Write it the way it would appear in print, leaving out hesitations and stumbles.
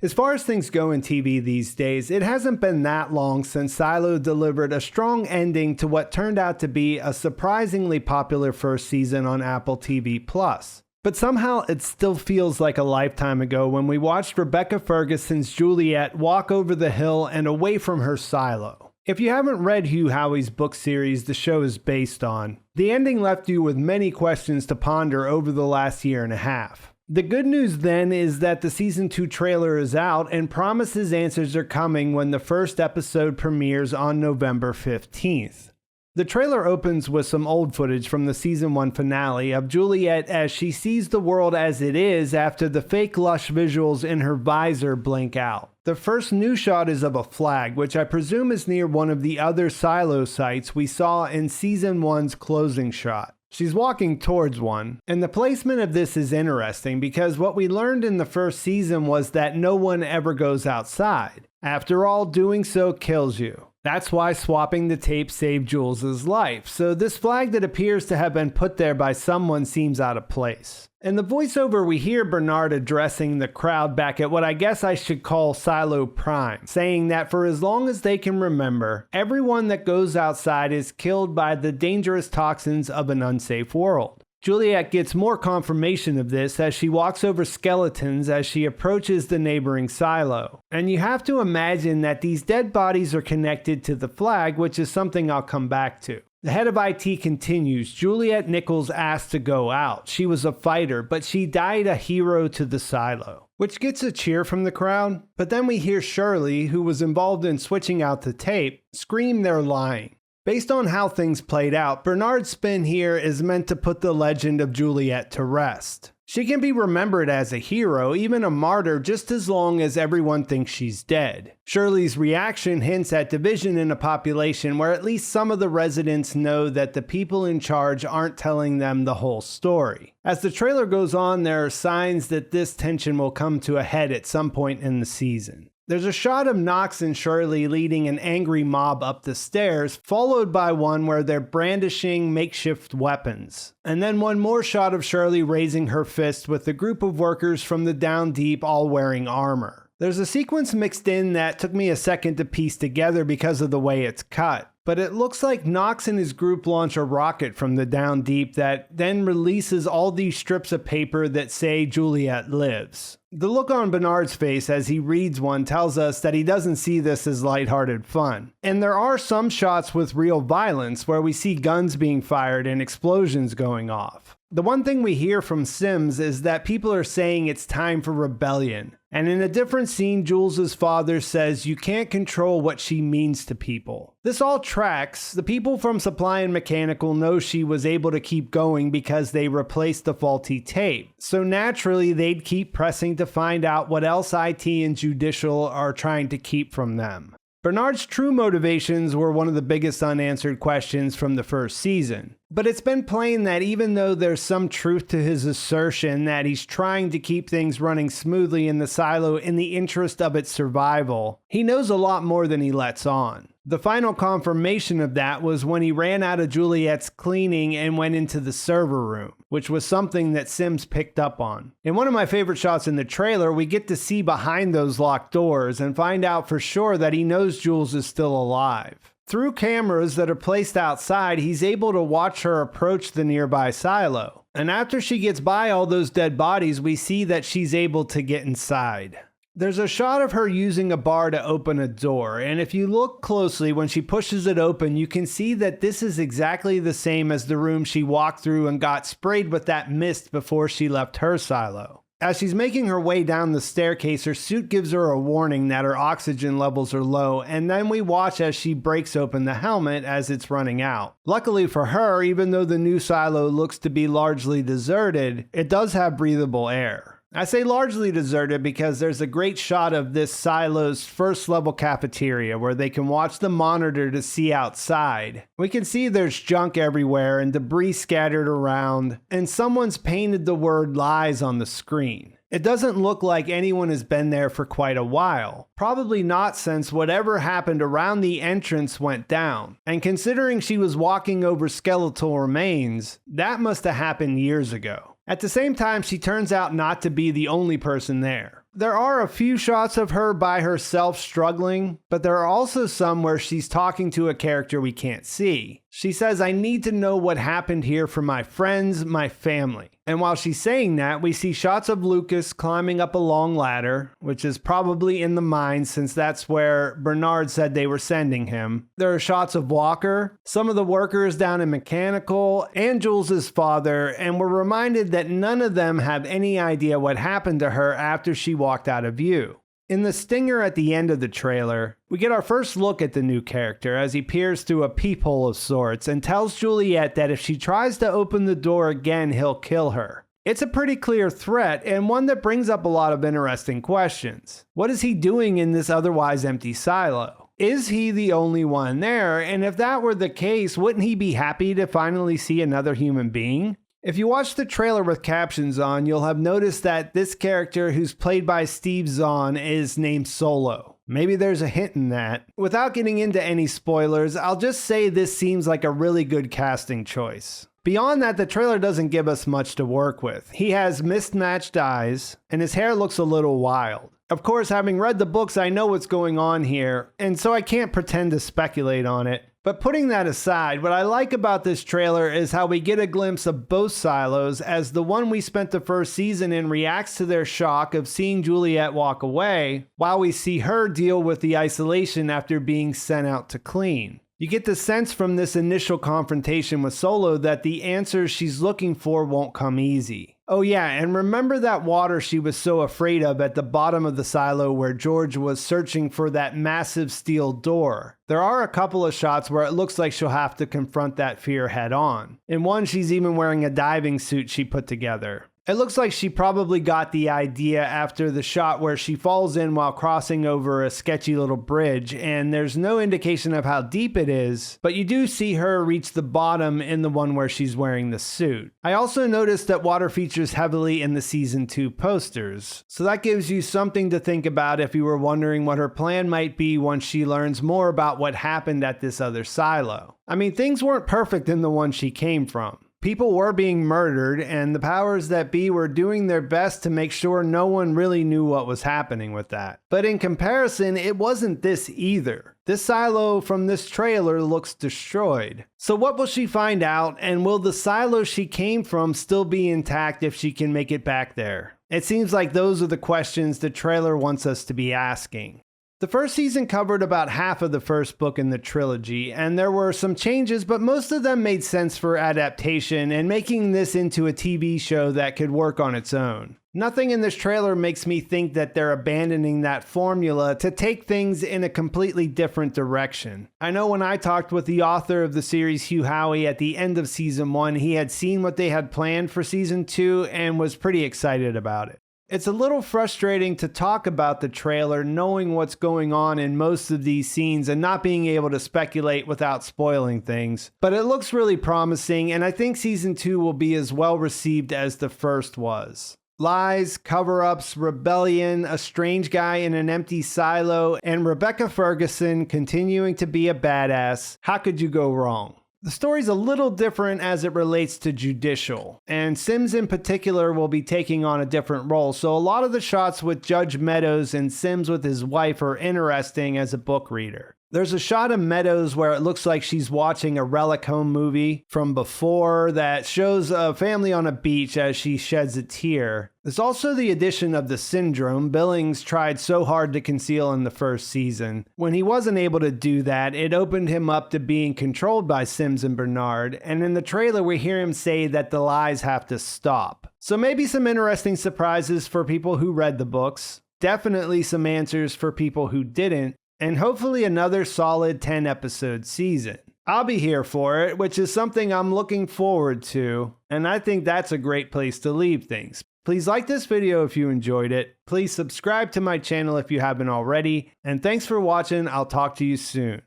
As far as things go in TV these days, it hasn't been that long since Silo delivered a strong ending to what turned out to be a surprisingly popular first season on Apple TV+. But somehow it still feels like a lifetime ago when we watched Rebecca Ferguson's Juliette walk over the hill and away from her Silo. If you haven't read Hugh Howey's book series the show is based on, the ending left you with many questions to ponder over the last year and a half. The good news then is that the season 2 trailer is out and promises answers are coming when the first episode premieres on November 15th. The trailer opens with some old footage from the season 1 finale of Juliette as she sees the world as it is after the fake lush visuals in her visor blink out. The first new shot is of a flag, which I presume is near one of the other silo sites we saw in season 1's closing shot. She's walking towards one, and the placement of this is interesting because what we learned in the first season was that no one ever goes outside. After all, doing so kills you. That's why swapping the tape saved Jules' life, so this flag that appears to have been put there by someone seems out of place. In the voiceover, we hear Bernard addressing the crowd back at what I guess I should call Silo Prime, saying that for as long as they can remember, everyone that goes outside is killed by the dangerous toxins of an unsafe world. Juliette gets more confirmation of this as she walks over skeletons as she approaches the neighboring silo. And you have to imagine that these dead bodies are connected to the flag, which is something I'll come back to. The head of IT continues, Juliette Nichols asked to go out. She was a fighter, but she died a hero to the silo, which gets a cheer from the crowd. But then we hear Shirley, who was involved in switching out the tape, scream they're lying. Based on how things played out, Bernard's spin here is meant to put the legend of Juliette to rest. She can be remembered as a hero, even a martyr, just as long as everyone thinks she's dead. Shirley's reaction hints at division in a population where at least some of the residents know that the people in charge aren't telling them the whole story. As the trailer goes on, there are signs that this tension will come to a head at some point in the season. There's a shot of Knox and Shirley leading an angry mob up the stairs, followed by one where they're brandishing makeshift weapons. And then one more shot of Shirley raising her fist with a group of workers from the Down Deep all wearing armor. There's a sequence mixed in that took me a second to piece together because of the way it's cut. But it looks like Knox and his group launch a rocket from the Down Deep that then releases all these strips of paper that say Juliette lives. The look on Bernard's face as he reads one tells us that he doesn't see this as lighthearted fun. And there are some shots with real violence where we see guns being fired and explosions going off. The one thing we hear from Sims is that people are saying it's time for rebellion. And in a different scene, Jules' father says you can't control what she means to people. This all tracks. The people from Supply and Mechanical know she was able to keep going because they replaced the faulty tape. So naturally, they'd keep pressing to find out what else IT and Judicial are trying to keep from them. Bernard's true motivations were one of the biggest unanswered questions from the first season. But it's been plain that even though there's some truth to his assertion that he's trying to keep things running smoothly in the silo in the interest of its survival, he knows a lot more than he lets on. The final confirmation of that was when he ran out of Juliette's cleaning and went into the server room, which was something that Sims picked up on. In one of my favorite shots in the trailer, we get to see behind those locked doors and find out for sure that he knows Jules is still alive. Through cameras that are placed outside, he's able to watch her approach the nearby silo. And after she gets by all those dead bodies, we see that she's able to get inside. There's a shot of her using a bar to open a door, and if you look closely when she pushes it open, you can see that this is exactly the same as the room she walked through and got sprayed with that mist before she left her silo. As she's making her way down the staircase, her suit gives her a warning that her oxygen levels are low, and then we watch as she breaks open the helmet as it's running out. Luckily for her, even though the new silo looks to be largely deserted, it does have breathable air. I say largely deserted because there's a great shot of this silo's first level cafeteria where they can watch the monitor to see outside. We can see there's junk everywhere and debris scattered around, and someone's painted the word lies on the screen. It doesn't look like anyone has been there for quite a while. Probably not since whatever happened around the entrance went down. And considering she was walking over skeletal remains, that must have happened years ago. At the same time, she turns out not to be the only person there. There are a few shots of her by herself struggling, but there are also some where she's talking to a character we can't see. She says, "I need to know what happened here for my friends, my family." And while she's saying that, we see shots of Lucas climbing up a long ladder, which is probably in the mines since that's where Bernard said they were sending him. There are shots of Walker, some of the workers down in mechanical, and Jules' father, and we're reminded that none of them have any idea what happened to her after she walked out of view. In the stinger at the end of the trailer, we get our first look at the new character as he peers through a peephole of sorts and tells Juliette that if she tries to open the door again, he'll kill her. It's a pretty clear threat and one that brings up a lot of interesting questions. What is he doing in this otherwise empty silo? Is he the only one there? And if that were the case, wouldn't he be happy to finally see another human being? If you watch the trailer with captions on, you'll have noticed that this character, who's played by Steve Zahn, is named Solo. Maybe there's a hint in that. Without getting into any spoilers, I'll just say this seems like a really good casting choice. Beyond that, the trailer doesn't give us much to work with. He has mismatched eyes, and his hair looks a little wild. Of course, having read the books, I know what's going on here, and so I can't pretend to speculate on it. But putting that aside, what I like about this trailer is how we get a glimpse of both silos, as the one we spent the first season in reacts to their shock of seeing Juliette walk away, while we see her deal with the isolation after being sent out to clean. You get the sense from this initial confrontation with Solo that the answers she's looking for won't come easy. Oh yeah, and remember that water she was so afraid of at the bottom of the silo where George was searching for that massive steel door? There are a couple of shots where it looks like she'll have to confront that fear head on. In one, she's even wearing a diving suit she put together. It looks like she probably got the idea after the shot where she falls in while crossing over a sketchy little bridge, and there's no indication of how deep it is, but you do see her reach the bottom in the one where she's wearing the suit. I also noticed that water features heavily in the season 2 posters, so that gives you something to think about if you were wondering what her plan might be once she learns more about what happened at this other silo. I mean, things weren't perfect in the one she came from. People were being murdered, and the powers that be were doing their best to make sure no one really knew what was happening with that. But in comparison, it wasn't this either. This silo from this trailer looks destroyed. So what will she find out, and will the silo she came from still be intact if she can make it back there? It seems like those are the questions the trailer wants us to be asking. The first season covered about half of the first book in the trilogy, and there were some changes, but most of them made sense for adaptation and making this into a TV show that could work on its own. Nothing in this trailer makes me think that they're abandoning that formula to take things in a completely different direction. I know when I talked with the author of the series, Hugh Howey, at the end of season 1, he had seen what they had planned for season 2 and was pretty excited about it. It's a little frustrating to talk about the trailer knowing what's going on in most of these scenes and not being able to speculate without spoiling things, but it looks really promising, and I think season 2 will be as well received as the first was. Lies, cover-ups, rebellion, a strange guy in an empty silo, and Rebecca Ferguson continuing to be a badass. How could you go wrong? The story's a little different as it relates to Judicial, and Sims in particular will be taking on a different role, so a lot of the shots with Judge Meadows and Sims with his wife are interesting as a book reader. There's a shot of Meadows where it looks like she's watching a Relic Home movie from before that shows a family on a beach as she sheds a tear. There's also the addition of the syndrome Billings tried so hard to conceal in the first season. When he wasn't able to do that, it opened him up to being controlled by Sims and Bernard, and in the trailer we hear him say that the lies have to stop. So maybe some interesting surprises for people who read the books, definitely some answers for people who didn't, and hopefully another solid 10-episode season. I'll be here for it, which is something I'm looking forward to, and I think that's a great place to leave things. Please like this video if you enjoyed it, please subscribe to my channel if you haven't already, and thanks for watching. I'll talk to you soon.